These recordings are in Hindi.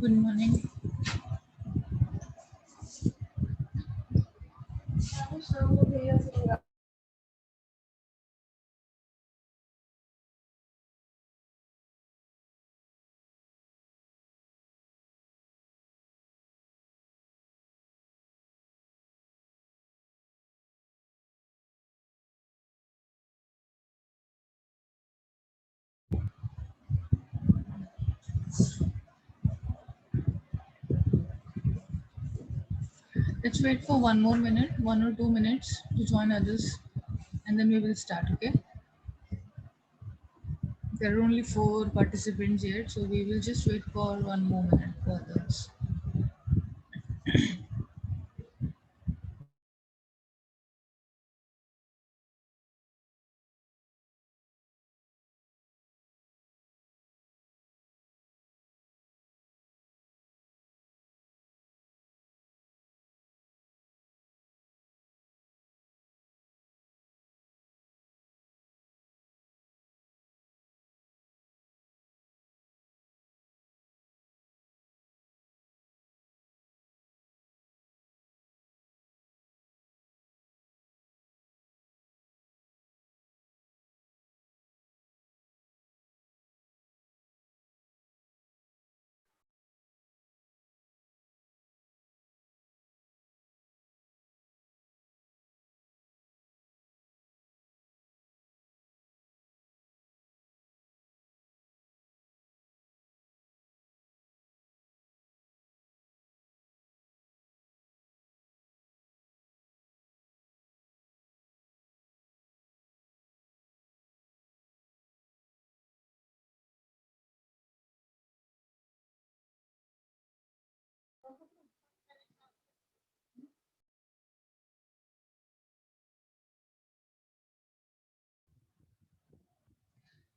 Good morning. Let's wait for one more minute, 1 or 2 minutes to join others, and then we will start. Okay? There are only 4 participants yet, so we will just wait for 1 more minute for others.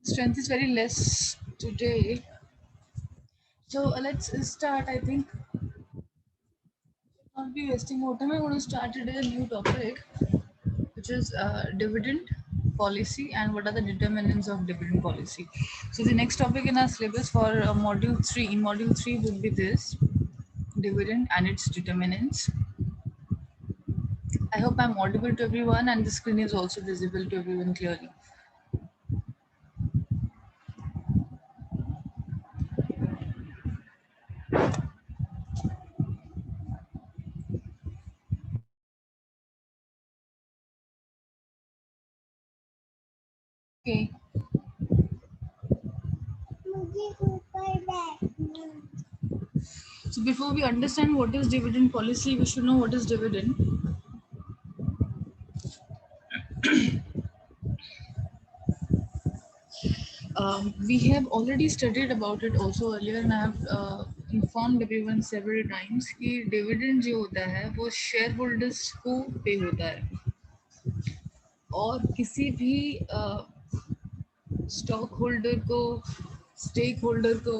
Strength is very less today, so let's start. I think not be wasting more time. I'm going to start today a new topic, which is dividend policy and what are the determinants of dividend policy. So the next topic in our syllabus for module 3 in module 3 would be this dividend and its determinants. I hope I'm audible to everyone and the screen is also visible to everyone clearly. Okay. So before we understand what is dividend policy, we should know what is dividend. We have already studied about it also earlier, and I have informed everyone several times कि dividend जो होता है वो shareholders को pay होता है और किसी भी स्टॉक होल्डर को, स्टेक होल्डर को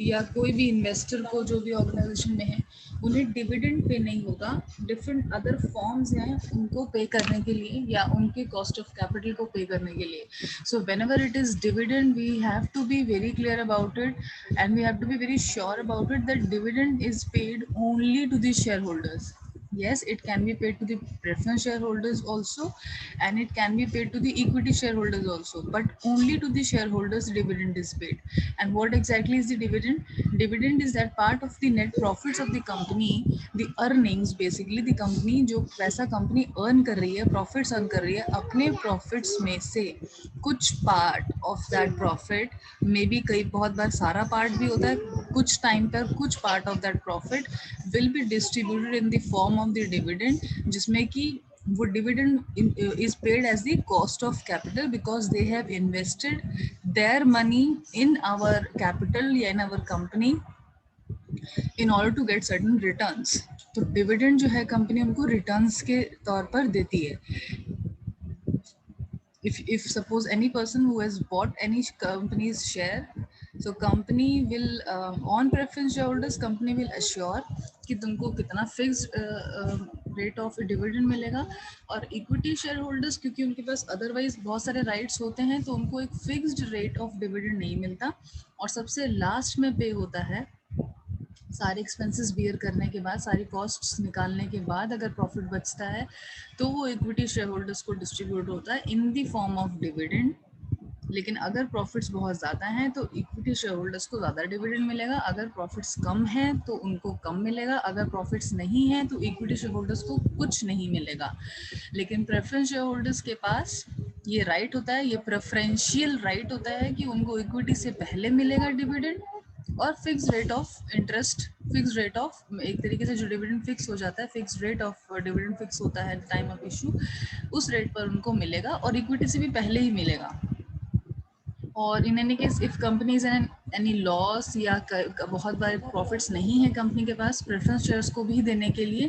या कोई भी इन्वेस्टर को जो भी ऑर्गेनाइजेशन में है उन्हें डिविडेंड पे नहीं होगा, डिफरेंट अदर फॉर्म्स हैं उनको पे करने के लिए या उनके कॉस्ट ऑफ कैपिटल को पे करने के लिए. So whenever it is dividend we have to be very clear about it and we have to be very sure about it that dividend is paid only to the shareholders. Yes, it can be paid to the preference shareholders also, and it can be paid to the equity shareholders also, but only to the shareholders dividend is paid. And what exactly is the dividend? Dividend is that part of the net profits of the company, the earnings, basically the company जो पैसा company earn कर रही है, profits earn कर रही है, अपने profits में से कुछ part of that profit, maybe कई बहुत बार सारा part भी होता है, कुछ टाइम पर कुछ part of that profit will be distributed in the form of the dividend, जिसमें कि वो dividend is paid as the cost of capital because they have invested their money in our capital या in our company in order to get certain returns. तो dividend जो है कंपनी उनको returns के तौर पर देती है. If suppose any person who has bought any company's share, so company will on preference shareholders company will assure कि तुमको कितना फिक्स्ड रेट ऑफ डिविडेंड मिलेगा, और इक्विटी शेयर होल्डर्स क्योंकि उनके पास अदरवाइज बहुत सारे राइट्स होते हैं तो उनको एक फिक्स्ड रेट ऑफ डिविडेंड नहीं मिलता, और सबसे लास्ट में पे होता है सारे एक्सपेंसेस बियर करने के बाद, सारी कॉस्ट्स निकालने के बाद अगर प्रॉफिट बचता है तो वो इक्विटी शेयर होल्डर्स को डिस्ट्रीब्यूट होता है इन द फॉर्म ऑफ डिविडेंड। लेकिन अगर प्रॉफिट्स बहुत ज़्यादा हैं तो इक्विटी शेयर होल्डर्स को ज़्यादा डिविडेंड मिलेगा, अगर प्रॉफिट्स कम हैं तो उनको कम मिलेगा, अगर प्रॉफिट्स नहीं हैं तो इक्विटी शेयर होल्डर्स को कुछ नहीं मिलेगा। लेकिन प्रेफरेंस शेयर होल्डर्स के पास ये राइट होता है, ये प्रेफरेंशियल राइट होता है कि उनको इक्विटी से पहले मिलेगा डिविडेंड, और fix rate of interest, fix rate of, एक तरीके से जो डिविडेंड फिक्स हो जाता है, fix rate of dividend fix होता है टाइम ऑफ इशू, उस रेट पर उनको मिलेगा और इक्विटी से भी पहले ही मिलेगा। और in any case if companies an any loss या बहुत बार प्रॉफिट्स नहीं है कंपनी के पास प्रेफरेंस शेयर्स को भी देने के लिए,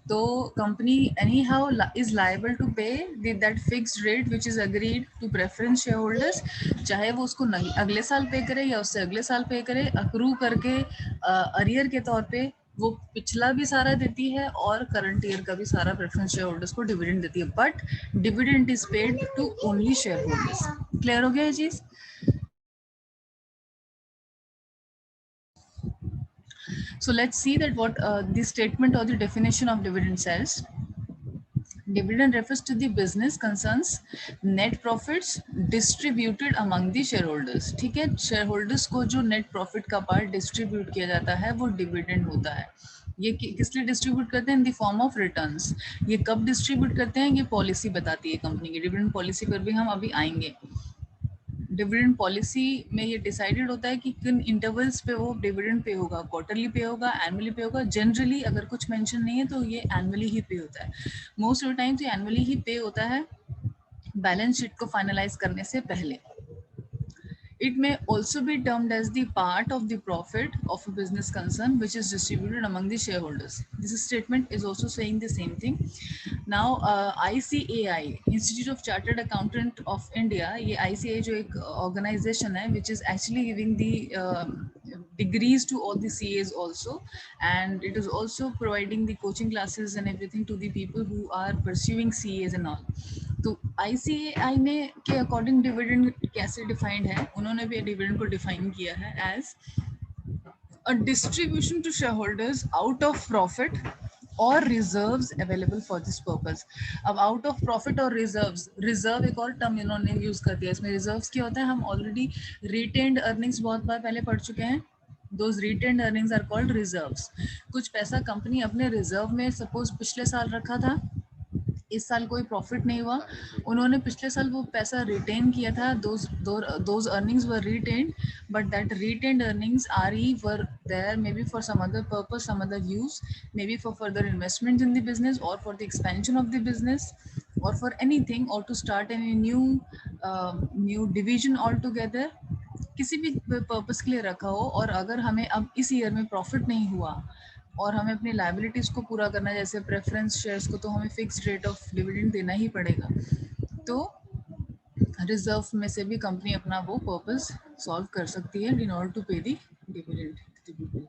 तो company any how is liable to pay that fixed rate which is agreed to preference share holders, चाहे वो उसको अगले साल पे करे या उससे अगले साल पे करे, अक्रू करके अरियर के तौर पे वो पिछला भी सारा देती है और करंट ईयर का भी सारा प्रेफरेंस शेयर होल्डर्स को डिविडेंड देती है, but dividend is paid to only shareholders. Clear हो गया ये चीज? So let's see that what the statement or the definition of dividend says. Dividend refers to the business concerns net profits distributed among the shareholders. ठीक है, shareholders को जो net profit का part distribute किया जाता है वो dividend होता है। ये किस लिए डिस्ट्रीब्यूट करते हैं? इन द फॉर्म ऑफ रिटर्न्स। ये कब डिस्ट्रीब्यूट करते हैं ये पॉलिसी बताती है कंपनी की, डिविडेंड पॉलिसी पर भी हम अभी आएंगे। डिविडेंड पॉलिसी में ये डिसाइडेड होता है कि किन इंटरवल्स पे वो डिविडेंड पे होगा, क्वार्टरली पे होगा, एनुअली पे होगा। जनरली अगर कुछ मेंशन नहीं है तो ये एनुअली ही पे होता है, मोस्ट ऑफ द टाइम तो एनुअली ही पे होता है बैलेंस शीट को फाइनलाइज करने से पहले। It may also be termed as the part of the profit of a business concern which is distributed among the shareholders. This statement is also saying the same thing. Now, ICAI, Institute of Chartered Accountant of India, ये ICAI जो एक organization है which is actually giving the degrees to all the CAs also, and it is also providing the coaching classes and everything to the people who are pursuing CAs and all. तो ICAI ने के अकॉर्डिंग डिविडेंड कैसे डिफाइंड है, उन्होंने भी डिविडेंड को डिफाइन किया है as a distribution to share holders out of profit और reserves available for this purpose. अब आउट ऑफ प्रॉफिट और रिजर्व्स, रिजर्व एक और टर्म इन्होंने यूज कर दिया इसमें। रिजर्व्स क्या होता है, हम ऑलरेडी रिटेन्ड अर्निंग्स बहुत बार पहले पढ़ चुके हैं। Those retained earnings are called reserves. कुछ पैसा कंपनी अपने रिजर्व में सपोज पिछले साल रखा था, इस साल कोई प्रॉफिट नहीं हुआ, उन्होंने पिछले साल वो पैसा रिटेन किया था, those earnings were retained, but that retained earnings were there maybe for some other purpose, some other use, maybe for further investment in the business or for the expansion of the business or for anything, or to start any new division altogether, किसी भी पर्पस के लिए रखा हो। और अगर हमें अब इस ईयर में प्रॉफिट नहीं हुआ और हमें अपनी लायबिलिटीज को पूरा करना है, जैसे प्रेफरेंस शेयर्स को, तो हमें फिक्स्ड रेट ऑफ डिविडेंड देना ही पड़ेगा। तो रिजर्व में से भी कंपनी अपना वो पर्पस सॉल्व कर सकती है इन order to pay the dividend.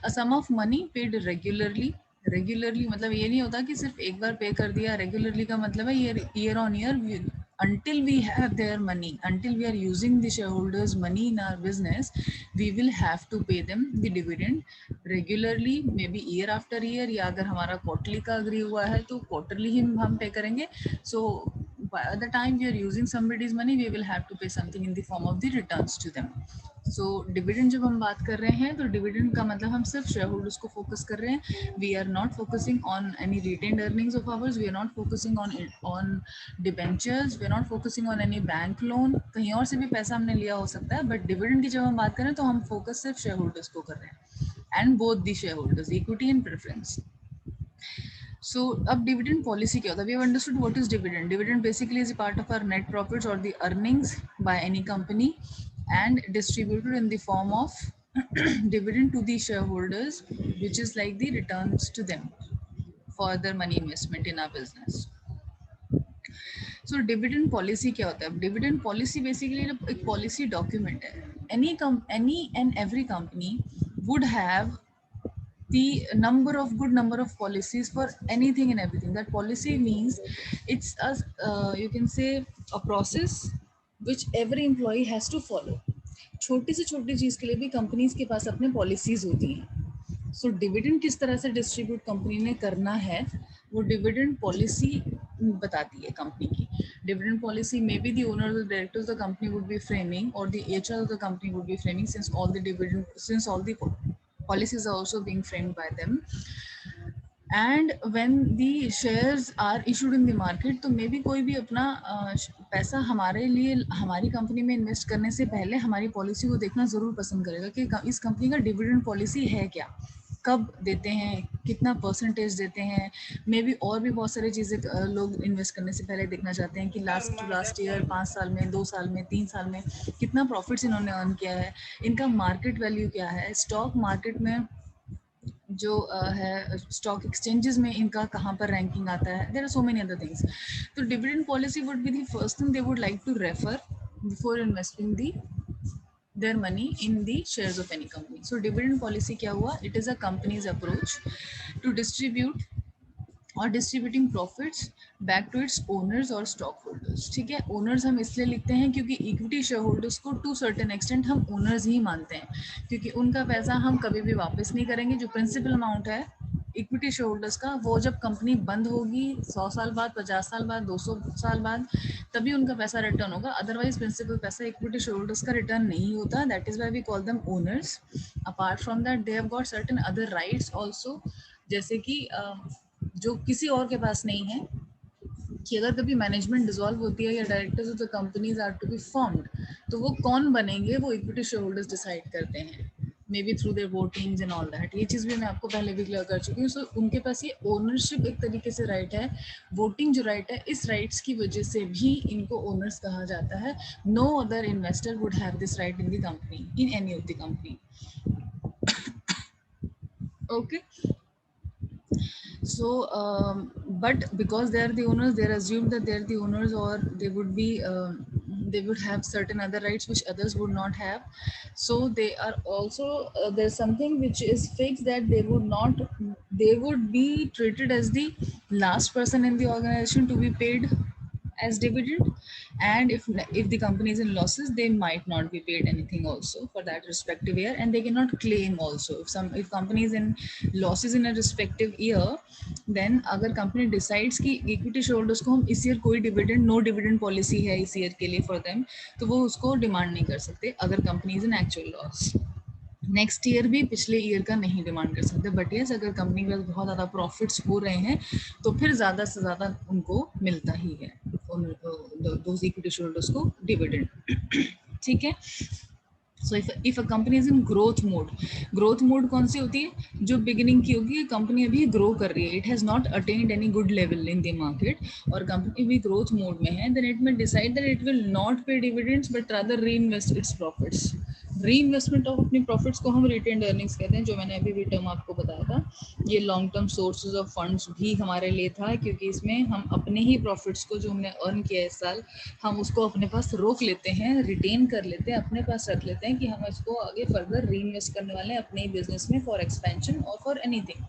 A sum of money paid regularly, regularly मतलब ये नहीं होता कि सिर्फ एक बार पे कर दिया, रेगुलरली का मतलब है year on year, until we have their money, until we are using the shareholders money in our business, we will have to pay them the dividend regularly, maybe year after year, या अगर हमारा क्वार्टरली का अग्री हुआ है तो क्वार्टरली ही हम पे करेंगे। So by the time we are using somebody's money, we will have to pay something in the form of the returns to them. So dividend जब हम बात कर रहे हैं तो डिविडेंड का मतलब हम सिर्फ शेयर होल्डर्स को फोकस कर रहे हैं। We are not focusing on any retained earnings of ours, we are not focusing on debentures, we are not focusing on any bank loan. कहीं और से भी पैसा हमने लिया हो सकता है, बट डिविडेंड की जब हम बात करें तो हम फोकस सिर्फ शेयर होल्डर्स को कर रहे हैं, and both the share holders, equity and preference. So, अब dividend policy क्या होता है? We have understood what is dividend. Dividend basically is a part of our net profits or the earnings by any company and distributed in the form of dividend to the shareholders, which is like the returns to them for their money investment in our business. So, dividend policy क्या होता है? Dividend policy basically एक policy document है. Any and every company would have the good number of policies for anything and everything. That policy means it's a you can say a process which every employee has to follow. छोटी से छोटी चीज के लिए भी कंपनीज के पास अपने पॉलिसीज होती हैं। सो डिविडेंड किस तरह से डिस्ट्रीब्यूट कंपनी ने करना है वो डिविडेंड पॉलिसी बताती है कंपनी की. Dividend policy may be the owner the directors the company would be framing और the HR of the company would be framing since all the policies are also being framed by them. And when the shares are issued in the market तो मे बी कोई भी अपना पैसा हमारे लिए हमारी कंपनी में इन्वेस्ट करने से पहले हमारी पॉलिसी को देखना ज़रूर पसंद करेगा कि इस कंपनी का डिविडेंड पॉलिसी है क्या, कब देते हैं, कितना परसेंटेज देते हैं. मे बी और भी बहुत सारी चीज़ें लोग इन्वेस्ट करने से पहले देखना चाहते हैं कि लास्ट ईयर 5 साल में, 2 साल में, 3 साल में कितना प्रॉफिट्स इन्होंने अर्न किया है, इनका मार्केट वैल्यू क्या है, स्टॉक मार्केट में जो है स्टॉक एक्सचेंजेस में इनका कहाँ पर रैंकिंग आता है. There are so many other things. तो dividend policy would be the first thing they would like to refer before investing the their money in the shares of any company. So dividend policy क्या हुआ? It is a company's approach to distribute और distributing profits back to its owners और स्टॉक होल्डर्स. ठीक है, ओनर्स हम इसलिए लिखते हैं क्योंकि इक्विटी शेयर होल्डर्स को टू सर्टेन एक्सटेंट हम ओनर्स ही मानते हैं, क्योंकि उनका पैसा हम कभी भी वापस नहीं करेंगे. जो प्रिंसिपल अमाउंट है इक्विटी शेयर होल्डर्स का वो जब कंपनी बंद होगी 100 साल बाद, 50 साल बाद, 200 साल बाद, तभी उनका पैसा रिटर्न होगा. अदरवाइज प्रिंसिपल पैसा इक्विटी शेयर होल्डर्स का रिटर्न नहीं होता. That is why we call them owners. Apart from that they have got certain other rights also, जैसे कि जो किसी और के पास नहीं है, कि अगर कभी मैनेजमेंट डिसॉल्व होती है या directors of the companies are to be formed तो वो कौन बनेंगे वो इक्विटी शेयर होल्डर्स डिसाइड करते हैं, may be through their votings and all that. ये चीज़ भी मैं आपको पहले भी क्लियर कर चुकी हूँ. सो उनके पास ये ओनरशिप एक तरीके से राइट है. वोटिंग जो राइट है, इस राइट्स की वजह से भी इनको ओनर्स कहा जाता है. No other investor would have this right in the company, in any of the company. Okay. So, but because they are the owners, they are assumed that they are the owners, or they would be, they would have certain other rights which others would not have. So they are also there's something which is fixed that they would be treated as the last person in the organization to be paid as dividend, and if the company is in losses they might not be paid anything also for that respective year, and they cannot claim also if company is in losses in a respective year, then अगर company decides कि equity shareholders को हम इस year कोई dividend, no dividend policy है इस year के लिए for them, तो वो उसको demand नहीं कर सकते अगर company is in actual loss. Next year भी पिछले ईयर का नहीं डिमांड कर सकते. बट यस, अगर कंपनी के पास बहुत ज़्यादा प्रॉफिट्स हो रहे हैं तो फिर ज़्यादा से ज़्यादा उनको मिलता ही है, दोज इक्विटी शेयरहोल्डर्स को डिविडेंड. ठीक है. So if a company is in growth mode कौन सी होती है? जो बिगिनिंग की होगी, कंपनी अभी ग्रो कर रही है, it has not attend any good level in the market, और कंपनी भी ग्रोथ मोड में है, देन इट में decide that it will not पे डिविडेंड्स बट रादर री इन्वेस्ट इट्स प्रॉफिट्स. री इन्वेस्टमेंट ऑफ अपनी प्रॉफिट्स को हम रिटेन्ड अर्निंग्स कहते हैं, जो मैंने अभी भी टर्म आपको बताया था. ये long term sources of funds भी हमारे लिए था, क्योंकि इसमें हम अपने ही प्रॉफिट्स को जो हमने अर्न किया इस साल, हम उसको अपने पास रोक लेते हैं, रिटेन कर लेते हैं, अपने पास रख लेते हैं कि हम इसको आगे फर्दर री इन्वेस्ट करने वाले हैं अपने ही बिजनेस में फॉर एक्सपेंशन और फॉर एनीथिंग,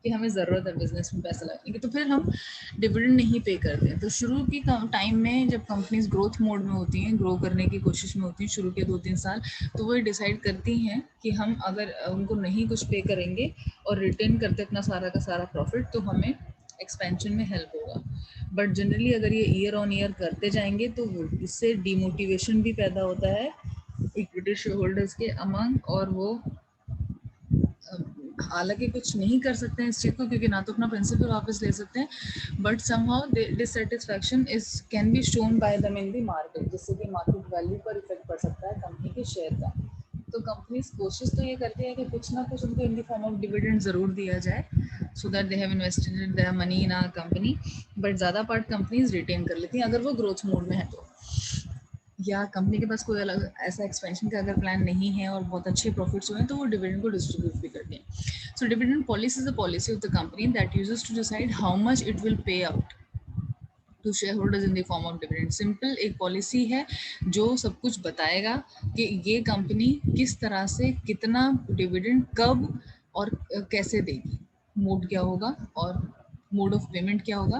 कि हमें ज़रूरत है बिजनेस में पैसा लगाने की, तो फिर हम डिविडेंड नहीं पे करते हैं. तो शुरू की टाइम में जब कंपनीज ग्रोथ मोड में होती हैं, ग्रो करने की कोशिश में होती हैं शुरू के 2-3 साल, तो वो डिसाइड करती हैं कि हम अगर उनको नहीं कुछ पे करेंगे और रिटेन करते अपना सारा का सारा प्रॉफिट, तो हमें एक्सपेंशन में हेल्प होगा. बट जनरली अगर ये ईयर ऑन ईयर करते जाएंगे तो इससे डिमोटिवेशन भी पैदा होता है इक्विटी शेयर होल्डर्स के अमंग, और वो हालांकि कुछ नहीं कर सकते हैं इस चीज़ को, क्योंकि ना तो अपना प्रिंसिपल वापस ले सकते हैं, but somehow dissatisfaction is can be shown by them in the market, जिससे कि मार्केट वैल्यू पर इफेक्ट पड़ सकता है कंपनी के शेयर का. तो कंपनीज कोशिश तो ये करती है कि कुछ ना कुछ उनको in the form of dividend ज़रूर दिया जाए, so that they have invested their money in our company. But ज़्यादा पार्ट कंपनीज रिटेन कर लेती हैं अगर वो ग्रोथ मोड में है तो, या कंपनी के पास कोई अलग ऐसा एक्सपेंशन का अगर प्लान नहीं है और बहुत अच्छे प्रॉफिट्स हुए हैं तो वो डिविडेंड को डिस्ट्रीब्यूट भी करते हैं. So dividend policy is the policy of the company that uses to decide how much it will pay out to share holders in the form of dividend. Simple एक पॉलिसी है जो सब कुछ बताएगा कि ये कंपनी किस तरह से कितना डिविडेंड कब और कैसे देगी, मोड क्या होगा और मोड ऑफ पेमेंट क्या होगा,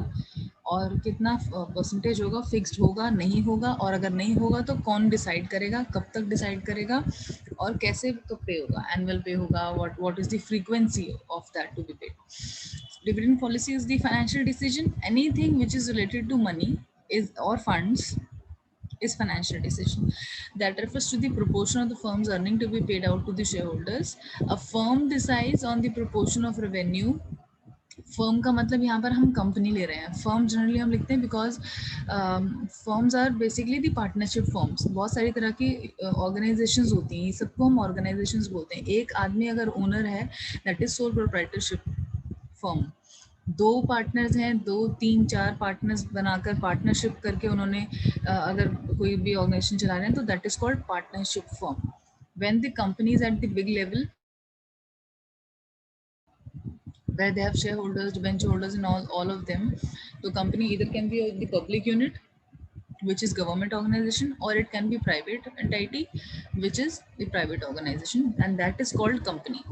और कितना परसेंटेज होगा, फिक्स्ड होगा, नहीं होगा, और अगर नहीं होगा तो कौन डिसाइड करेगा, कब तक डिसाइड करेगा, और कैसे कब पे होगा, एनुअल पे होगा, what is the frequency of that to be paid. Dividend policy is the financial decision. Anything which is related to money is or funds is financial decision that refers to the proportion of the firm's earning to be paid out to the shareholders. A firm decides on the proportion of revenue. Firm का मतलब यहाँ पर हम कंपनी ले रहे हैं. फर्म जनरली हम लिखते हैं because firms are basically the partnership firms. बहुत सारी तरह की ऑर्गेनाइजेशंस होती हैं, सबको हम ऑर्गेनाइजेशंस बोलते हैं. एक आदमी अगर ओनर है, that is sole proprietorship firm. दो पार्टनर्स हैं, 2 3 4 पार्टनर्स बनाकर पार्टनरशिप करके उन्होंने अगर कोई भी ऑर्गेनाइजेशन चला रहे हैं तो that is called partnership firm. When the companies at the big level where they have shareholders, debenture holders, and all of them. The company either can be the public unit, which is government organization, or it can be private entity, which is the private organization, and that is called company.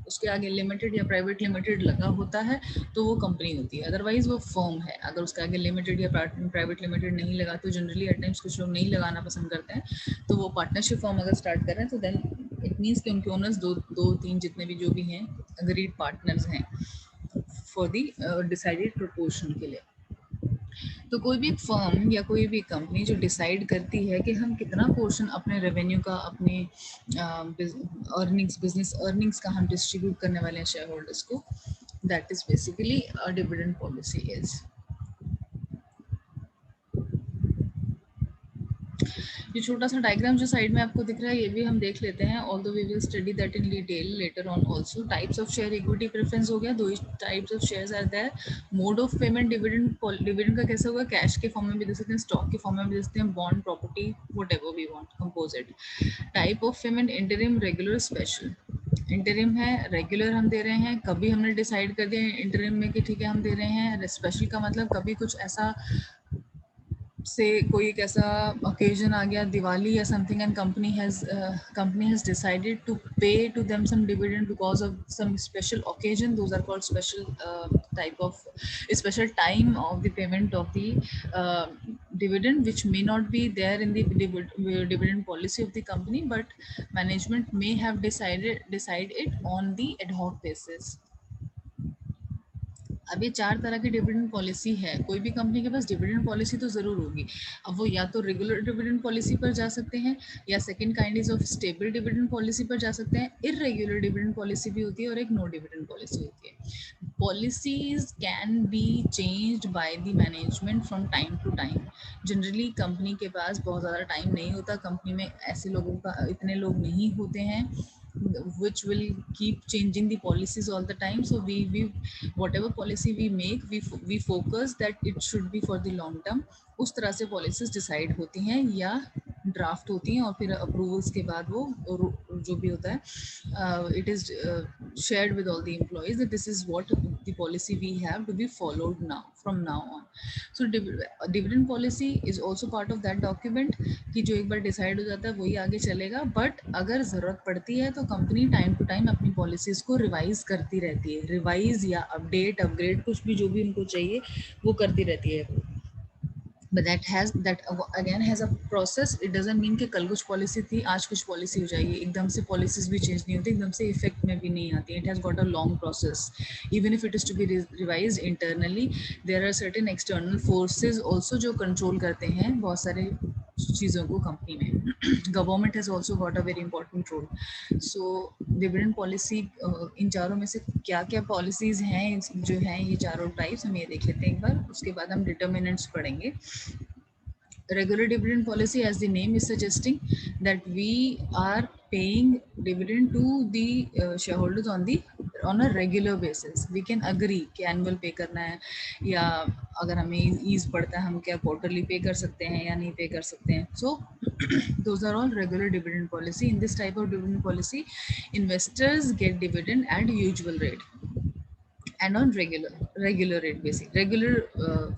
उसके आगे लिमिटेड या प्राइवेट लिमिटेड लगा होता है तो वो कंपनी होती है, अदरवाइज वो फर्म है. अगर उसके आगे लिमिटेड या प्राइवेट लिमिटेड नहीं लगा तो जनरली एट टाइम्स कुछ लोग नहीं लगाना पसंद करते हैं, तो वो पार्टनरशिप फर्म अगर स्टार्ट कर रहे हैं तो देन इट मीन्स कि उनके ओनर्स दो तीन जितने भी जो भी हैं अग्रीड पार्टनर्स हैं फॉर दी डिसाइडेड प्रोपोर्शन के लिए. तो कोई भी फर्म या कोई भी कंपनी जो डिसाइड करती है कि हम कितना पोर्शन अपने रेवेन्यू का, अपने अर्निंग्स, बिजनेस अर्निंग्स का हम डिस्ट्रीब्यूट करने वाले हैं शेयर होल्डर्स को, that is basically a dividend policy is. ये छोटा सा डायग्राम जो साइड में आपको दिख रहा है ये भी हम देख लेते हैं, although we will study that in detail later on also. Types of share, equity preference हो गया, दो ही types of shares are there. Mode of payment, dividend का कैसे होगा, कैश के फॉर्म में भी दे सकते हैं, स्टॉक के फॉर्म में भी दे सकते हैं, bond, property, whatever we want, composite. Type of payment, interim, regular, special. Interim है, रेगुलर हम दे रहे हैं, कभी हमने डिसाइड कर दिया इंटरिम में कि ठीक है हम दे रहे हैं. स्पेशल का मतलब कभी कुछ ऐसा से कोई एक ऐसा ओकेजन आ गया, दिवाली या something, and company has decided to pay to them some dividend because of some special occasion. Those are called special type of special time of the payment of the dividend, which may not be there in the dividend policy of the company, but management may have decide it on the ad hoc basis. अब ये 4 तरह की डिविडेंड पॉलिसी है. कोई भी कंपनी के पास डिविडेंड पॉलिसी तो ज़रूर होगी. अब वो या तो रेगुलर डिविडेंड पॉलिसी पर जा सकते हैं, या second kind is of stable dividend policy पर जा सकते हैं. इररेगुलर डिविडेंड पॉलिसी भी होती है और एक नो डिविडेंड पॉलिसी होती है. Policies can be changed by the management from time to time. Generally company के पास बहुत ज़्यादा टाइम नहीं होता, कंपनी में ऐसे लोगों का इतने लोग नहीं होते हैं which will keep changing the policies all the time. So we whatever policy we make, we focus that it should be for the long term. उस तरह से पॉलिसीज डिसाइड होती हैं या ड्राफ्ट होती हैं और फिर अप्रूवल्स के बाद वो जो भी होता है it is shared with all the employees that this is what the policy we have to be followed now from now on. So dividend policy is also part of that document कि जो एक बार डिसाइड हो जाता है वही आगे चलेगा. बट अगर ज़रूरत पड़ती है तो कंपनी टाइम टू टाइम अपनी पॉलिसीज़ को रिवाइज करती रहती है. रिवाइज या अपडेट, अपग्रेड, कुछ भी जो भी उनको चाहिए वो करती रहती है. But that again has a process. It doesn't mean कि कल कुछ पॉलिसी थी आज कुछ पॉलिसी हो जाएगी. एकदम से पॉलिसीज भी चेंज नहीं होती, एकदम से इफेक्ट में भी नहीं आती. It has got a long process. Even if it is to be revised internally, there are certain external forces also जो कंट्रोल करते हैं बहुत सारे चीज़ों को कंपनी में. Government has also got a very important role. So dividend policy, इन चारों में से क्या क्या पॉलिसीज़ हैं जो हैं ये चारों टाइप्स, हम ये देख लेते हैं एक बार. उसके बाद हम डिटर्मिनेंट्स पढ़ेंगे. Regular dividend policy, as the name is suggesting, that we are paying dividend to the shareholders on a regular basis. We can agree कि annual pay करना है या अगर हमें ease पड़ता है हम क्या quarterly pay कर सकते हैं या नहीं pay कर सकते हैं. So those are all regular dividend policy. In this type of dividend policy, investors get dividend at usual rate and on regular rate, basically regular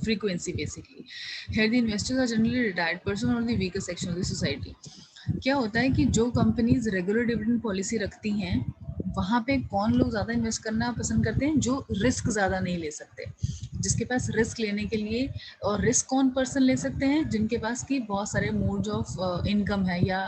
frequency. Basically here the investors are generally retired person or the weaker section of the society. क्या होता है कि जो कंपनीज रेगुलर डिविडेंड पॉलिसी रखती हैं वहाँ पे कौन लोग ज़्यादा इन्वेस्ट करना पसंद करते हैं, जो रिस्क ज़्यादा नहीं ले सकते. जिसके पास रिस्क लेने के लिए, और रिस्क कौन पर्सन ले सकते हैं, जिनके पास की बहुत सारे मोड्स ऑफ इनकम है या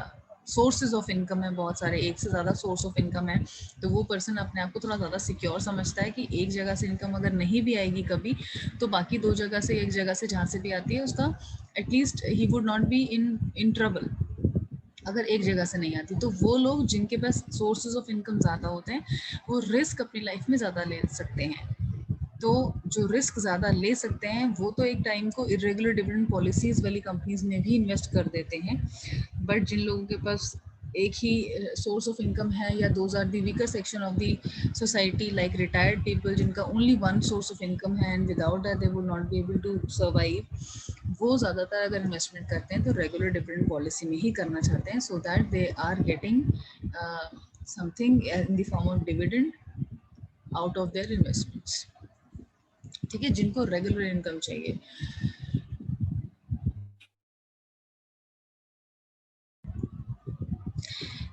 सोर्सेज ऑफ इनकम है, बहुत सारे, एक से ज़्यादा सोर्स ऑफ इनकम है। तो वो पर्सन अपने आप को थोड़ा ज़्यादा सिक्योर समझता है कि एक जगह से इनकम अगर नहीं भी आएगी कभी, तो बाकी दो जगह से, एक जगह से जहाँ से भी आती है उसका at least he would not be in trouble अगर एक जगह से नहीं आती। तो वो लोग जिनके पास सोर्सेज ऑफ इनकम ज़्यादा होते हैं वो रिस्क अपनी लाइफ में ज़्यादा ले सकते हैं। तो जो रिस्क ज़्यादा ले सकते हैं वो तो एक टाइम को इरेगुलर डिविडेंड पॉलिसीज़ वाली कंपनीज में भी इन्वेस्ट कर देते हैं, बट जिन लोगों के पास एक ही सोर्स ऑफ इनकम है, या those are the weaker section of the society like retired people जिनका only one source of income है and without that they would not be able to survive, वो ज़्यादातर अगर इन्वेस्टमेंट करते हैं तो रेगुलर डिविडेंड पॉलिसी में ही करना चाहते हैं, so that they are getting something in the form of dividend out of their investments. ठीक है, जिनको रेगुलर इनकम चाहिए।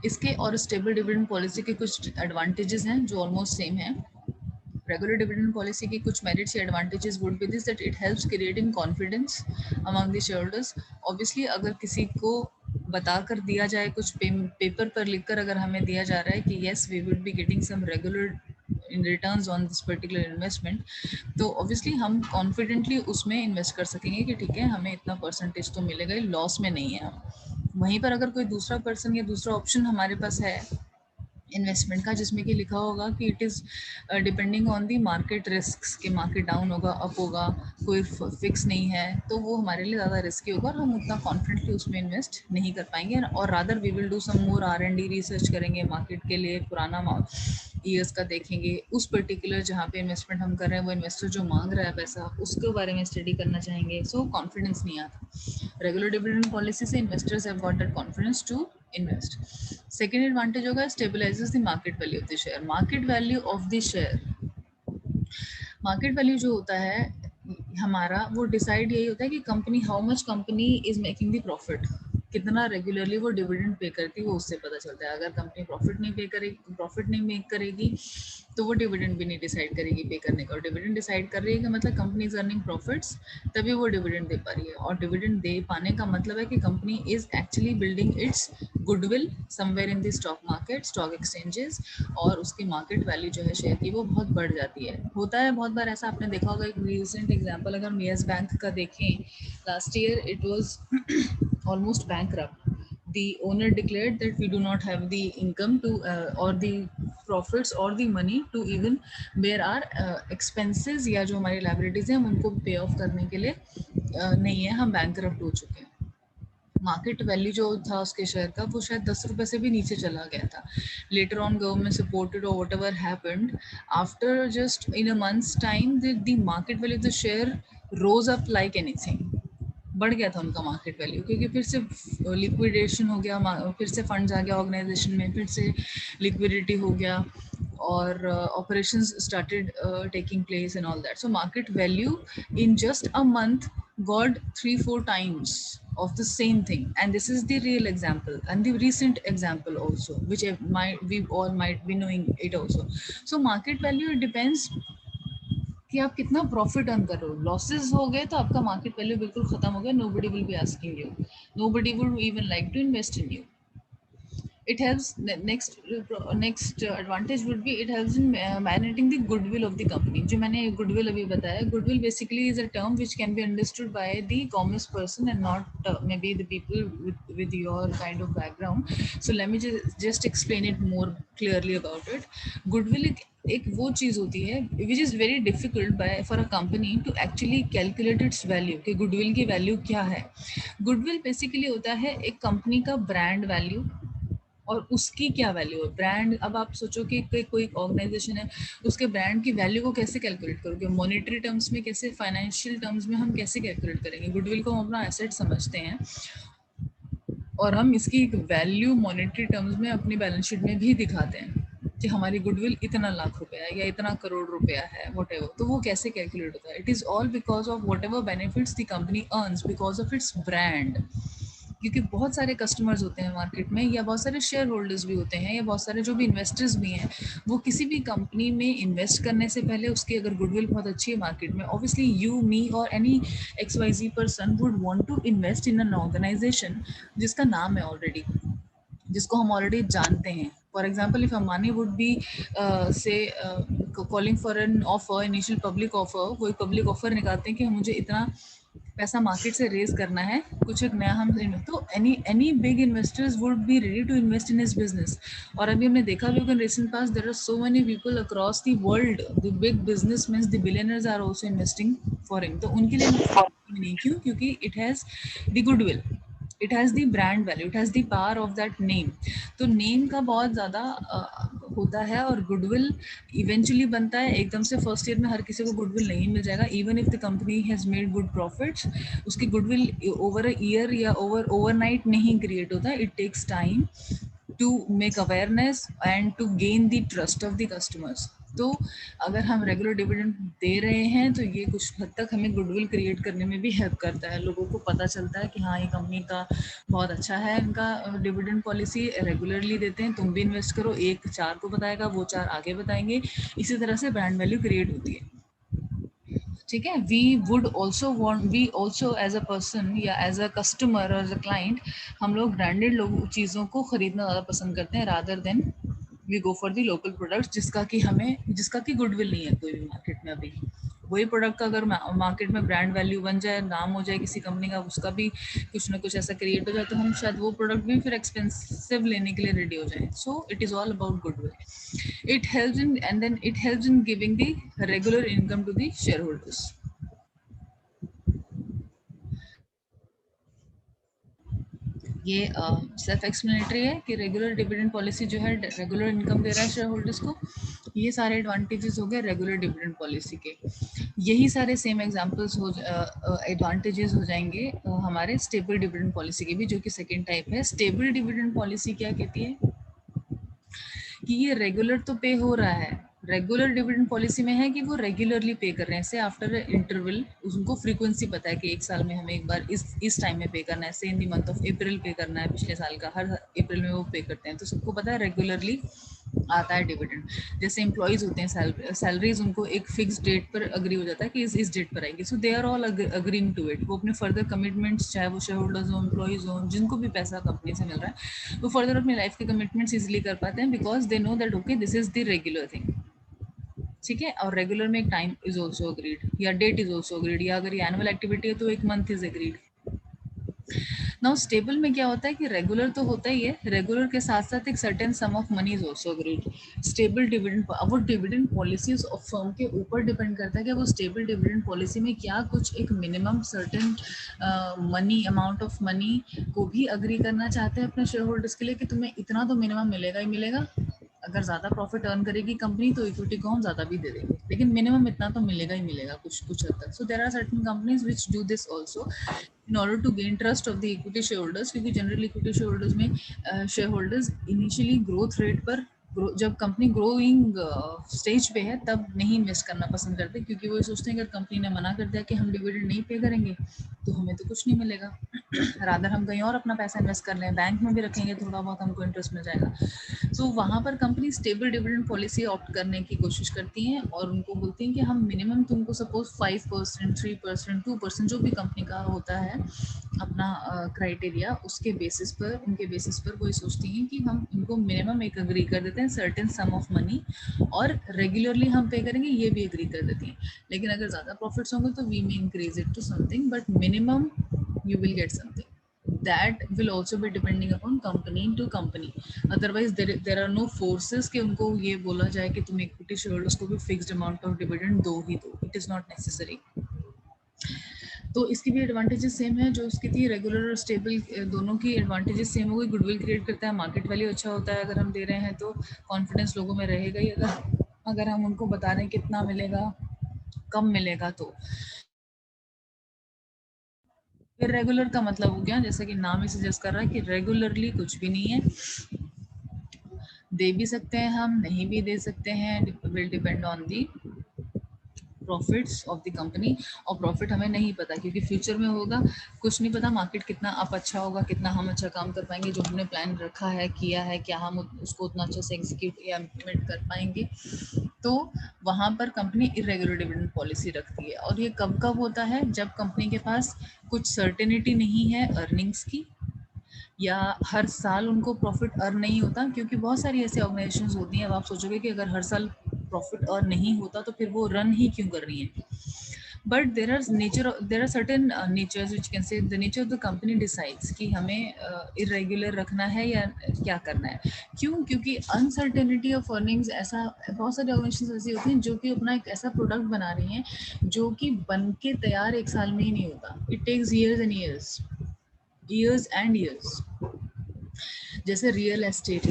इसके और स्टेबल डिविडेंड पॉलिसी के कुछ एडवांटेजेस हैं जो ऑलमोस्ट सेम है। रेगुलर डिविडेंड पॉलिसी की कुछ मेरिट्स या advantages would be this that it helps creating confidence among the shareholders. Obviously अगर किसी को बता कर दिया जाए, कुछ पेपर पर लिखकर अगर हमें दिया जा रहा है कि yes we would be getting some regular in returns on this particular investment, तो ऑब्वियसली हम कॉन्फिडेंटली उसमें इन्वेस्ट कर सकेंगे कि ठीक है हमें इतना परसेंटेज तो मिलेगा, लॉस में नहीं है हम। वहीं पर अगर कोई दूसरा पर्सन या दूसरा ऑप्शन हमारे पास है इन्वेस्टमेंट का जिसमें कि लिखा होगा कि it is depending on the market risk, कि मार्केट डाउन होगा अप होगा, कोई फिक्स नहीं है, तो वो हमारे लिए ज़्यादा रिस्की होगा और हम उतना कॉन्फिडेंटली उसमें इन्वेस्ट नहीं कर पाएंगे। और rather we will do some more R&D research करेंगे मार्केट के लिए, पुराना ईयर्स का देखेंगे, उस पर्टिकुलर जहाँ पे इन्वेस्टमेंट हम कर रहे हैं वो इन्वेस्टर जो मांग रहा है पैसा उसके बारे में स्टडी करना चाहेंगे, सो कॉन्फिडेंस नहीं आता। रेगुलर डिविडेंड पॉलिसी से investors have got that confidence to invest. Second advantage होगा stabilises the market value of the share. Market value of the share, market value जो होता है हमारा, वो डिसाइड यही होता है कि company, how much company is making the profit, कितना रेगुलरली वो डिविडेंड पे करती है वो उससे पता चलता है। अगर कंपनी प्रॉफिट नहीं पे करेगी, प्रॉफिट नहीं मेक करेगी, तो वो डिविडेंड भी नहीं डिसाइड करेगी पे करने का। और डिविडेंड डिसाइड कर रही है कि मतलब कंपनी इज अर्निंग प्रॉफिट्स, तभी वो डिविडेंड दे पा रही है। और डिविडेंड दे पाने का मतलब है कि company is actually building it's goodwill somewhere in the stock market, stock exchanges, और उसकी मार्केट वैल्यू जो है शेयर की वो बहुत बढ़ जाती है। होता है बहुत बार ऐसा, आपने देखा होगा, एक रिसेंट एग्जांपल अगर हम येस बैंक का देखें, last year it was almost bankrupt. The owner declared that we do not have the income to or the profits or the money to even bear our expenses, या जो हमारी liabilities हैं हम उनको पे ऑफ करने के लिए नहीं है, हम bankrupt हो चुके हैं। मार्केट वैल्यू जो था उसके शेयर का वो शायद 10 रुपए से भी नीचे चला गया था। लेटर ऑन गवर्नमेंट सपोर्टेड और whatever happened, after just in a month's time the market value of the share rose up like anything, बढ़ गया था उनका मार्केट वैल्यू, क्योंकि फिर से लिक्विडेशन हो गया, फिर से फंड्स आ गया ऑर्गेनाइजेशन में, फिर से लिक्विडिटी हो गया और operations started taking place and all that. So market value in just a month got 3-4 times of the same thing, and this is the real example and the recent example also, which we all might be knowing it also. So market value depends कि आप कितना प्रॉफिट अर्न कर रहे हो। लॉसेस हो गए तो आपका मार्केट वैल्यू बिल्कुल खत्म हो गया, nobody will be asking you, nobody will even like to invest in you. It helps, next advantage would be it helps in managing the goodwill of the company। जो मैंने goodwill अभी बताया, goodwill basically is a term which can be understood by the commerce person and not maybe the people with your kind of background. So let me just explain it more clearly about it. Goodwill एक वो चीज़ होती है which is very difficult by for a company to actually calculate its value, कि गुडविल की वैल्यू क्या है। गुडविल बेसिकली होता है एक कंपनी का ब्रांड वैल्यू और उसकी क्या वैल्यू है। ब्रांड, अब आप सोचो कि कोई ऑर्गेनाइजेशन है, उसके ब्रांड की वैल्यू को कैसे कैलकुलेट करोगे, मॉनेटरी टर्म्स में कैसे, फाइनेंशियल टर्म्स में हम कैसे कैलकुलेट करेंगे। गुडविल को हम अपना एसेट समझते हैं और हम इसकी वैल्यू मॉनेटरी टर्म्स में अपनी बैलेंस शीट में भी दिखाते हैं कि हमारी गुडविल इतना लाख रुपया है या इतना करोड़ रुपया है, वट एवर। तो वो कैसे कैलकुलेट होता है, it is all because of what ever benefits the company earns because of its brand. क्योंकि बहुत सारे कस्टमर्स होते हैं मार्केट में, या बहुत सारे शेयर होल्डर्स भी होते हैं, या बहुत सारे जो भी इन्वेस्टर्स भी हैं, वो किसी भी कंपनी में इन्वेस्ट करने से पहले उसकी अगर गुडविल बहुत अच्छी है मार्केट में, ऑब्वियसली यू, मी और any XYZ person would want to invest in an organisation जिसका नाम है ऑलरेडी, जिसको हम ऑलरेडी जानते हैं. For example, if Ambani would be say calling for an offer, initial public offer, वो एक पब्लिक ऑफर निकालते हैं कि मुझे इतना पैसा मार्केट से रेज करना है, कुछ एक नया हम, तो any big investors would be ready to invest in his business. और अभी हमने देखा भी होगा in recent past, there are so many people across the world, the big businessman, the billionaires are also investing for him. तो उनके लिए नहीं, क्यों? क्योंकि it has the goodwill, it has the brand value, it has the power of that name. तो नेम का बहुत ज़्यादा होता है, और गुडविल इवेंचुअली बनता है. एकदम से फर्स्ट ईयर में हर किसी को गुडविल नहीं मिल जाएगा. Even if the company has made good profits, उसकी गुडविल ओवर अ ईयर या ओवरनाइट नहीं क्रिएट होता. It takes time to make awareness and to gain the trust of the customers. तो अगर हम रेगुलर डिविडेंड दे रहे हैं तो ये कुछ हद तक हमें गुडविल क्रिएट करने में भी हेल्प करता है. लोगों को पता चलता है कि हाँ, ये कंपनी का बहुत अच्छा है, इनका डिविडेंड पॉलिसी रेगुलरली देते हैं, तुम भी इन्वेस्ट करो. एक 4 को बताएगा, वो 4 आगे बताएंगे. इसी तरह से ब्रांड वैल्यू क्रिएट होती है. ठीक है. We would also want, we also as a person या एज अ कस्टमर और एज अ क्लाइंट, हम लोग ब्रांडेड लोग चीज़ों को खरीदना ज़्यादा पसंद करते हैं, rather than we go for the local products जिसका कि गुडविल नहीं है कोई भी मार्केट में. अभी वही प्रोडक्ट का अगर मार्केट में ब्रांड वैल्यू बन जाए, नाम हो जाए किसी कंपनी का, उसका भी कुछ ना कुछ ऐसा क्रिएट हो जाए, तो हम शायद वो प्रोडक्ट भी फिर एक्सपेंसिव लेने के लिए रेडी हो जाए. So it is all about goodwill. It helps in, and then it helps in giving the regular income to the shareholders. ये सेल्फ एक्सप्लेनेटरी है कि रेगुलर डिविडेंड पॉलिसी जो है रेगुलर इनकम दे रहा है शेयर होल्डर्स को. ये सारे एडवांटेजेस हो गए रेगुलर डिविडेंड पॉलिसी के. यही सारे सेम एग्जांपल्स हो एडवांटेजेस हो जाएंगे हमारे स्टेबल डिविडेंड पॉलिसी के भी, जो कि सेकेंड टाइप है. स्टेबल डिविडेंड पॉलिसी क्या कहती है कि ये रेगुलर तो पे हो रहा है. रेगुलर डिविडेंड पॉलिसी में है कि वो रेगुलरली पे कर रहे हैं, से आफ्टर इंटरवल, उनको फ्रीक्वेंसी पता है कि एक साल में हमें एक बार इस टाइम में पे करना है, से in the month of April पे करना है, पिछले साल का हर अप्रैल में वो पे करते हैं. तो सबको पता है रेगुलरली आता है डिविडेंड. जैसे एम्प्लॉयज होते हैं, सैलरीज उनको एक फिक्स डेट पर अग्री हो जाता है कि इस डेट पर आएगी. So they are all agreeing to it. वो अपने फर्दर कमिटमेंट्स, चाहे वो शेयर होल्डर्स हो, एम्प्लॉयज हो, जिनको भी पैसा कंपनी से मिल रहा है, वो फर्दर अपनी लाइफ के कमिटमेंट्स इजीली कर पाते हैं, because they know that okay this is the regular thing. ठीक है. और रेगुलर में एक टाइम इज ऑल्सो अग्रीड, या डेट इज ऑल्सो अग्रीड, या अगर ये एनुअल एक्टिविटी है तो एक month is agreed. Now stable में क्या होता है कि रेगुलर तो होता ही है, रेगुलर के साथ साथ एक certain some of money is also agreed. Stable dividend, वो डिविडेंड पॉलिसीज ऑफ फर्म के ऊपर डिपेंड करता है कि वो स्टेबल डिविडेंड पॉलिसी में क्या कुछ एक minimum certain money, amount of money को भी अग्री करना चाहते हैं अपने शेयर होल्डर्स के लिए कि तुम्हें इतना तो मिनिमम मिलेगा ही मिलेगा. अगर ज़्यादा प्रॉफिट अर्न करेगी कंपनी तो इक्विटी को हम ज़्यादा भी दे देंगे, लेकिन मिनिमम इतना तो मिलेगा ही मिलेगा कुछ हद तक. So there are certain companies which do this also in order to gain trust of the equity shareholders, क्योंकि जनरली इक्विटी शेयरहोल्डर्स में share holders initially growth rate पर, जब कंपनी ग्रोइंग स्टेज पे है तब नहीं इन्वेस्ट करना पसंद करते, क्योंकि वो सोचते हैं अगर कंपनी ने मना कर दिया कि हम डिविडेंड नहीं पे करेंगे तो हमें तो कुछ नहीं मिलेगा, रादर हम कहीं और अपना पैसा इन्वेस्ट कर लें, बैंक में भी रखेंगे, थोड़ा बहुत हमको इंटरेस्ट मिल जाएगा. सो वहाँ पर company stable dividend policy opt करने की कोशिश करती हैं, और उनको बोलती हैं कि हम मिनिमम तुमको सपोज 5%, 3%, 2%, जो भी कंपनी का होता है अपना क्राइटेरिया, उसके बेसिस पर, उनके बेसिस पर वो सोचती हैं कि हम इनको मिनिमम एक अग्री कर देते हैं सर्टेन सम ऑफ मनी, और रेगुलरली हम पे करेंगे, ये भी अग्री कर देती हैं. लेकिन अगर ज़्यादा प्रॉफिट्स होंगे तो we may increase it to something, but minimum you will get something. That will also be depending upon company to company. Otherwise there are no forces कि उनको ये बोला जाए कि तुम इक्विटी शेयरहोल्डर्स को भी फिक्स्ड अमाउंट ऑफ डिविडेंड दो ही दो. It is not necessary. तो इसकी भी एडवांटेजेस सेम है जो उसकी थी. रेगुलर और स्टेबल दोनों की एडवांटेजेस सेम हो गई. गुडविल क्रिएट करता है, मार्केट वैल्यू अच्छा होता है अगर हम दे रहे हैं तो, कॉन्फिडेंस लोगों में रहेगा ही अगर हम उनको बता रहे हैं कितना मिलेगा, कम मिलेगा. तो फिर रेगुलर का मतलब हो गया, जैसा कि नाम ही सजेस्ट कर रहा है कि रेगुलरली कुछ भी नहीं है. दे भी सकते हैं हम, नहीं भी दे सकते हैं, will depend on the profits of the company. और प्रॉफिट हमें नहीं पता क्योंकि फ्यूचर में होगा, कुछ नहीं पता मार्केट कितना अप अच्छा होगा, कितना हम अच्छा काम कर पाएंगे, जो हमने प्लान रखा है किया है क्या हम उसको उतना अच्छे से एग्जीक्यूट या इम्प्लीमेंट कर पाएंगे। तो वहाँ पर कंपनी इरेगुलर डिविडेंड पॉलिसी रखती है। और ये कब कब होता है, जब कंपनी के पास कुछ सर्टेनिटी नहीं है अर्निंग्स की, या हर साल उनको प्रॉफिट अर्न नहीं होता। क्योंकि बहुत सारी ऐसी ऑर्गेनाइजेशंस होती हैं, अब आप सोचोगे कि अगर हर साल प्रॉफिट अर्न नहीं होता तो फिर वो रन ही क्यों कर रही हैं। But there are certain natures which can say the nature of the company decides कि हमें irregular रखना है या क्या करना है। क्यों? क्योंकि uncertainty of earnings, ऐसा बहुत सारी ऑर्गेनाइजेशंस ऐसी होती हैं जो कि अपना एक ऐसा प्रोडक्ट बना रही हैं जो कि बन के तैयार एक साल में ही नहीं होता। It takes years and years। जैसे रियल एस्टेट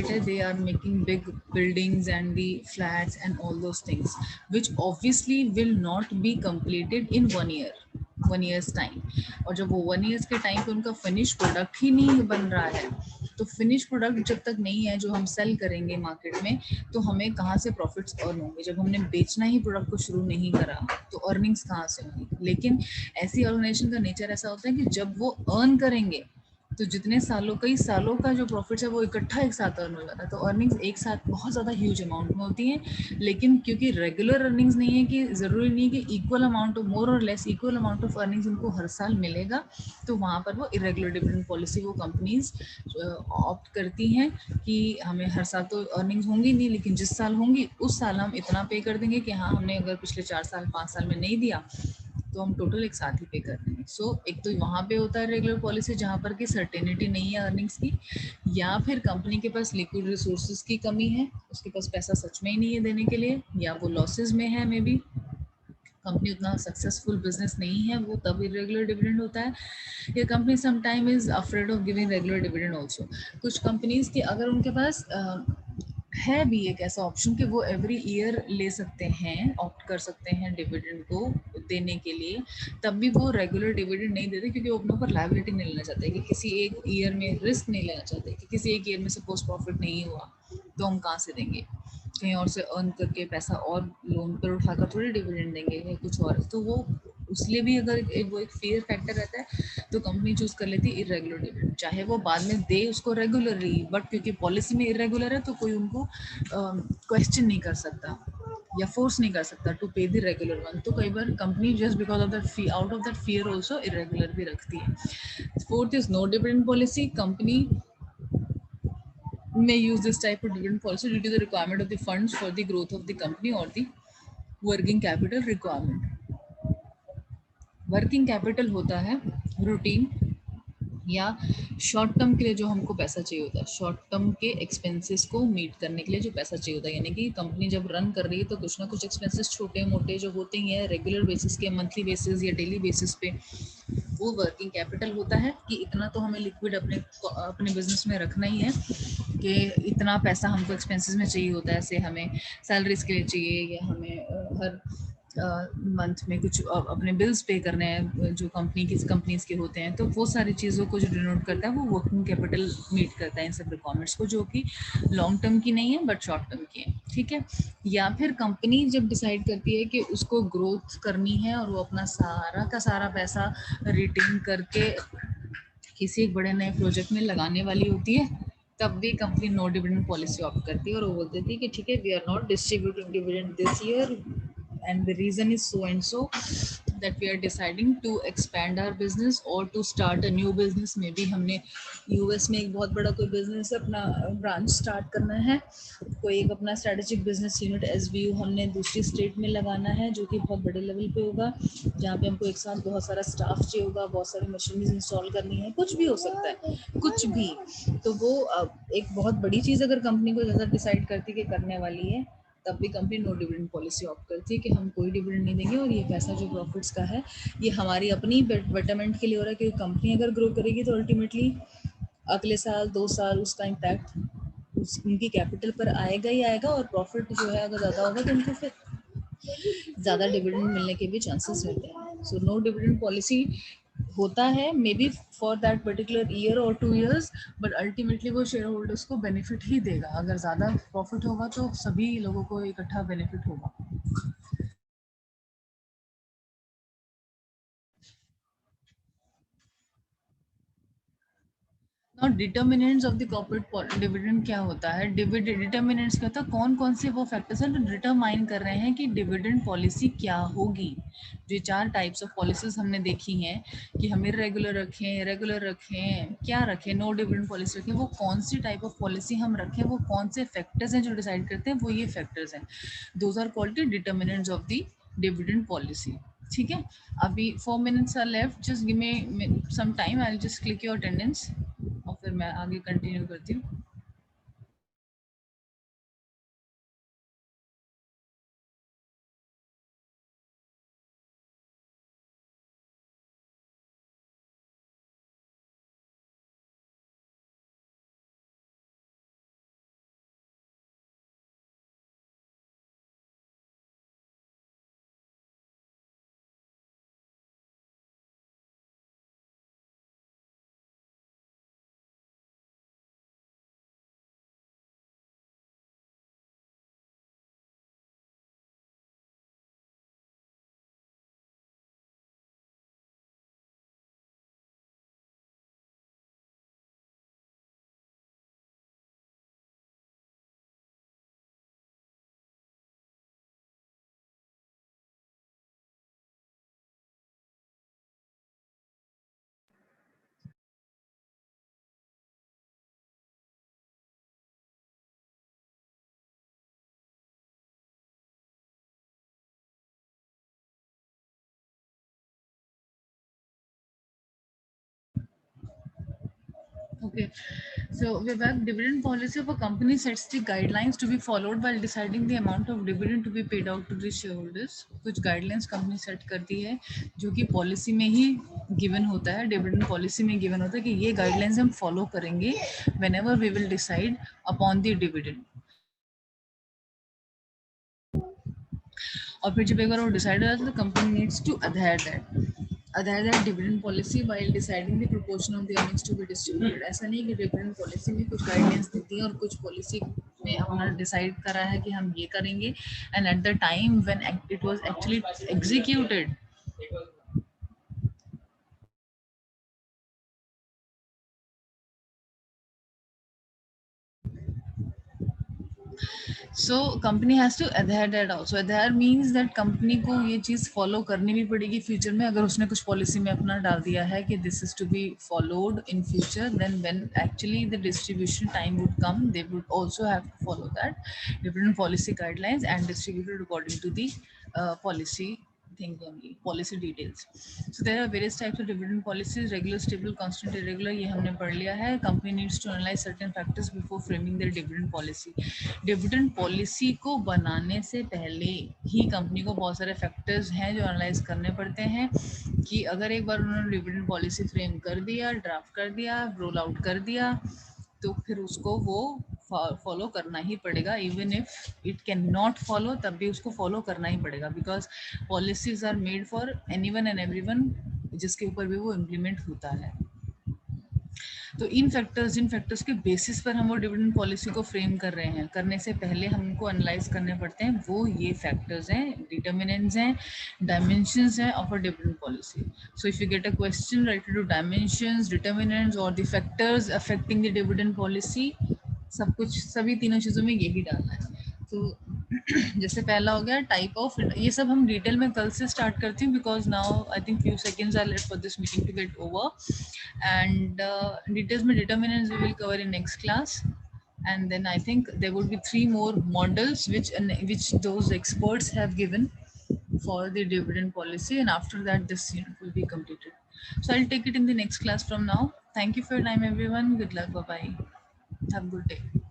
है, they are making big buildings and the flats and all those things which obviously will not be completed in 1 year's time. और जब वो 1 years के टाइम पे उनका फिनिश प्रोडक्ट ही नहीं बन रहा है, तो फिनिश प्रोडक्ट जब तक नहीं है जो हम सेल करेंगे मार्केट में, तो हमें कहाँ से प्रॉफिट्स अर्न होंगे। जब हमने बेचना ही प्रोडक्ट को शुरू नहीं करा तो अर्निंग्स कहाँ से होंगी। लेकिन ऐसी ऑर्गेनाइजेशन का नेचर ऐसा होता है कि जब वो अर्न करेंगे तो जितने सालों कई सालों का जो प्रॉफिट्स है वो इकट्ठा एक साथ अर्न हो जाता है। तो अर्निंग्स एक साथ बहुत ज़्यादा ह्यूज अमाउंट में होती हैं। लेकिन क्योंकि रेगुलर अर्निंग्स नहीं है, कि ज़रूरी नहीं कि इक्वल अमाउंट ऑफ मोर और less equal amount of earnings उनको हर साल मिलेगा, तो वहाँ पर वो इरेगुलर डिविडेंड पॉलिसी वो कंपनीज ऑप्ट करती हैं कि हमें हर साल तो अर्निंग्स होंगी नहीं, लेकिन जिस साल होंगी उस साल हम इतना पे कर देंगे कि हाँ, हमने अगर पिछले 4 साल 5 साल में नहीं दिया तो हम टोटल एक साथ ही पे कर देंगे। सो एक तो वहाँ पे होता है रेगुलर पॉलिसी जहाँ पर कि सर्टेनिटी नहीं है अर्निंग्स की, या फिर कंपनी के पास लिक्विड रिसोर्सेज की कमी है, उसके पास पैसा सच में ही नहीं है देने के लिए, या वो लॉसेज में है, मे बी कंपनी उतना सक्सेसफुल बिजनेस नहीं है, वो तब इरेगुलर डिविडेंड होता है। या company sometime is afraid of giving regular dividend also. कुछ कंपनीज की अगर उनके पास है भी एक ऐसा ऑप्शन कि वो एवरी ईयर ले सकते हैं, ऑप्ट कर सकते हैं डिविडेंड को देने के लिए, तब भी वो रेगुलर डिविडेंड नहीं देते क्योंकि वो अपने ऊपर लायबिलिटी नहीं लेना चाहते, कि किसी एक ईयर में रिस्क नहीं लेना चाहते कि किसी एक ईयर में सपोज प्रॉफिट नहीं हुआ तो हम कहाँ से देंगे, कहीं और से अर्न करके पैसा और लोन पर उठाकर थोड़ी डिविडेंड देंगे या कुछ और। तो वो उसलिए भी अगर वो एक फेयर फैक्टर रहता है तो कंपनी चूज कर लेती है इरेगुलर डिविडेंड, चाहे वो बाद में दे उसको रेगुलरली, बट क्योंकि पॉलिसी में इरेगुलर है तो कोई उनको क्वेश्चन नहीं कर सकता या फोर्स नहीं कर सकता टू पे द रेगुलर वन। तो कई बार company just because of that out of that fear also irregular भी रखती है। Fourth is no dividend policy. Company may use this type of dividend policy due to the requirement of the funds for the growth of the company or the working capital requirement। Working capital होता है रूटीन या शॉर्ट टर्म के लिए जो हमको पैसा चाहिए होता है, शॉर्ट टर्म के एक्सपेंसेस को मीट करने के लिए जो पैसा चाहिए होता है। यानी कि कंपनी जब रन कर रही है तो कुछ ना कुछ एक्सपेंसेस छोटे मोटे जो होते ही हैं रेगुलर बेसिस के, मंथली बेसिस या डेली बेसिस पे, वो वर्किंग कैपिटल होता है कि इतना तो हमें लिक्विड अपने अपने बिजनेस में रखना ही है, कि इतना पैसा हमको एक्सपेंसेस में चाहिए होता है। ऐसे हमें सैलरीज के लिए चाहिए, या हमें हर मंथ में कुछ अपने बिल्स पे करने हैं जो कंपनीज के होते हैं, तो वो सारी चीज़ों को जो डिनोट करता है वो वर्किंग कैपिटल मीट करता है इन सब रिक्वायरमेंट्स को, जो कि लॉन्ग टर्म की नहीं है बट शॉर्ट टर्म की है। ठीक है। या फिर कंपनी जब डिसाइड करती है कि उसको ग्रोथ करनी है और वो अपना सारा का सारा पैसा रिटेन करके किसी एक बड़े नए प्रोजेक्ट में लगाने वाली होती है, तब भी company no dividend policy opt करती है और वो बोल देती है कि ठीक है, we are not distributing dividend this year and the reason is so and so, that we are deciding to expand our business or to start a new business। May be हमने यूएस में एक बहुत बड़ा कोई बिजनेस अपना ब्रांच स्टार्ट करना है, कोई एक अपना स्ट्रेटेजिक बिजनेस यूनिट एसबीयू हमने दूसरी स्टेट में लगाना है जो कि बहुत बड़े लेवल पे होगा, जहाँ पे हमको एक साथ बहुत सारा स्टाफ चाहिए होगा, बहुत सारी मशीनरीज इंस्टॉल करनी है, कुछ भी हो सकता है, कुछ भी। तो वो एक बहुत बड़ी चीज़ अगर कंपनी को ज़्यादा डिसाइड करती है कि करने वाली है, तब भी company no dividend policy opt करती है कि हम कोई डिविडेंड नहीं देंगे और ये पैसा जो प्रॉफिट्स का है ये हमारी अपनी बेटरमेंट के लिए हो रहा है। क्योंकि कंपनी अगर ग्रो करेगी तो अल्टीमेटली अगले साल 2 साल उसका इम्पैक्ट उनकी कैपिटल पर आएगा ही आएगा, और प्रॉफिट जो है अगर ज़्यादा होगा तो उनको फिर ज़्यादा डिविडेंड मिलने के भी चांसेस रहते हैं। सो नो डिविडेंड पॉलिसी होता है may be for that particular year और 2 years, बट अल्टीमेटली वो शेयर होल्डर्स को बेनिफिट ही देगा। अगर ज़्यादा प्रॉफिट होगा तो सभी लोगों को इकट्ठा बेनिफिट होगा। Determinants of the corporate dividend क्या होता है? डिटर्मिनेंट्स क्या होता है? कौन कौन से वो फैक्टर्स हैं जो डिटरमाइन कर रहे हैं कि डिविडेंड पॉलिसी क्या होगी। जो 4 टाइप्स ऑफ पॉलिसीज हमने देखी हैं कि हमें रेगुलर रखें, रेगुलर रखें, क्या रखें, नो डिविडेंड पॉलिसी रखें, वो कौन सी टाइप ऑफ पॉलिसी हम रखें, वो कौन से फैक्टर्स हैं जो डिसाइड करते हैं, वो ये फैक्टर्स हैं। Those are called the determinants of the dividend policy. ठीक है, अभी 4 minutes are left, just give me some time, I will just click your attendance और फिर मैं आगे कंटिन्यू करती हूँ। Okay, so Vivek, dividend policy of a company sets the guidelines to be followed while deciding the amount of dividend to be paid out to the shareholders. कुछ guidelines company set करती है जो कि policy में ही given होता है, dividend policy में given होता है कि ये guidelines हम follow करेंगे whenever we will decide upon the dividend. और फिर जब एक बार वो डिसाइड हो जाता है तो company needs to adhere that dividend policy while deciding the proportion of the earnings to be distributed. ऐसा नहीं कि डिविडेंड पॉलिसी में कुछ गाइडेंस देती है और कुछ पॉलिसी में अपना डिसाइड करा है कि हम ये करेंगे and at the time when it was actually executed so company has to adhere that also. Adhere means that company को ये चीज़ फॉलो करनी भी पड़ेगी फ्यूचर में। अगर उसने कुछ पॉलिसी में अपना डाल दिया है कि this is to be followed in future, then when actually the distribution time would come, they would also have to follow that different policy guidelines and distributed according to the policy thing only, policy details. So there are various types of dividend policies: regular, stable, constant, irregular. ये हमने पढ़ लिया है। Company needs to analyze certain factors before framing their dividend policy. Dividend policy को बनाने से पहले ही कंपनी को बहुत सारे फैक्टर्स हैं जो एनालाइज करने पड़ते हैं कि अगर एक बार उन्होंने डिविडेंड पॉलिसी फ्रेम कर दिया, ड्राफ्ट कर दिया, रोल आउट कर दिया, तो फिर उसको वो फॉलो करना ही पड़ेगा। Even if it can not follow, तब भी उसको फॉलो करना ही पड़ेगा, because policies are made for anyone and everyone जिसके ऊपर भी वो इम्प्लीमेंट होता है। तो जिन फैक्टर्स के बेसिस पर हम वो डिविडेंड पॉलिसी को फ्रेम कर रहे हैं, करने से पहले हमको एनालाइज करने पड़ते हैं, वो ये फैक्टर्स हैं, डिटर्मिनेंट्स हैं, डायमेंशंस हैं of a dividend policy. So if you get a question related to dimensions, determinants और the factors affecting the dividend policy, सब कुछ सभी तीनों चीज़ों में यही डालना है। तो जैसे पहला हो गया टाइप ऑफ, ये सब हम डिटेल में कल से स्टार्ट करती हूँ, because now I think few seconds are left for this meeting to get over, and details में determinants we will cover in next class, and then I think there would be 3 more models which those experts have given for the dividend policy, and after that this unit will be completed. So I'll take it in the next class from now. Thank you for your time everyone. Good luck. Bye bye. Have a good day.